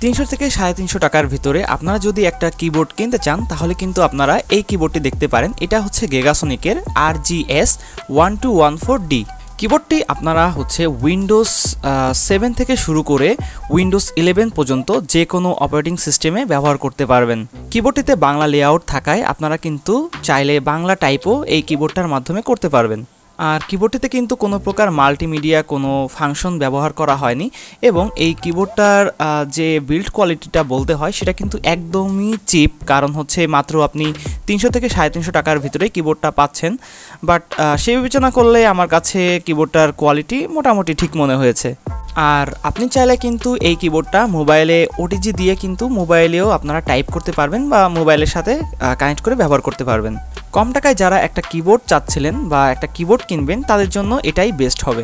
300 থেকে 350 টাকার ভিতরে আপনারা যদি একটা কিবোর্ড কিনতে চান তাহলে কিন্তু আপনারা এই কিবোর্ডটি দেখতে পারেন। এটা হচ্ছে গিগাসনিকের RGS 1214D। কিবোর্ডটি আপনারা হচ্ছে উইন্ডোজ 7 থেকে শুরু করে উইন্ডোজ 11 পর্যন্ত যে কোনো অপারেটিং সিস্টেমে ব্যবহার করতে পারবেন। কিবোর্ডটিতে বাংলা লেআউট থাকায় আপনারা কিন্তু চাইলে বাংলা টাইপও এই কিবোর্ডটার মাধ্যমে করতে পারবেন। আর কিবোর্ডটিতে কিন্তু কোনো প্রকার মাল্টিমিডিয়া কোনো ফাংশন ব্যবহার করা হয়নি এবং এই কিবোর্ডটার যে বিল্ড কোয়ালিটিটা বলতে হয় সেটা কিন্তু একদমই চিপ, কারণ হচ্ছে মাত্র আপনি 300 থেকে 350 টাকার ভিতরে কিবোর্ডটা পাচ্ছেন। বাট সেই বিবেচনা করলে আমার কাছে কিবোর্ডটার কোয়ালিটি মোটামুটি ঠিক মনে হয়েছে। আর আপনি চাইলে কিন্তু এই কিবোর্ডটা মোবাইলে ওটিজি দিয়ে কিন্তু মোবাইলেও আপনারা টাইপ করতে পারবেন বা মোবাইলের সাথে কানেক্ট করে ব্যবহার করতে পারবেন। কম টাকায় যারা একটা কিবোর্ড চাচ্ছিলেন বা একটা কিবোর্ড কিনবেন তাদের জন্য এটাই বেস্ট হবে।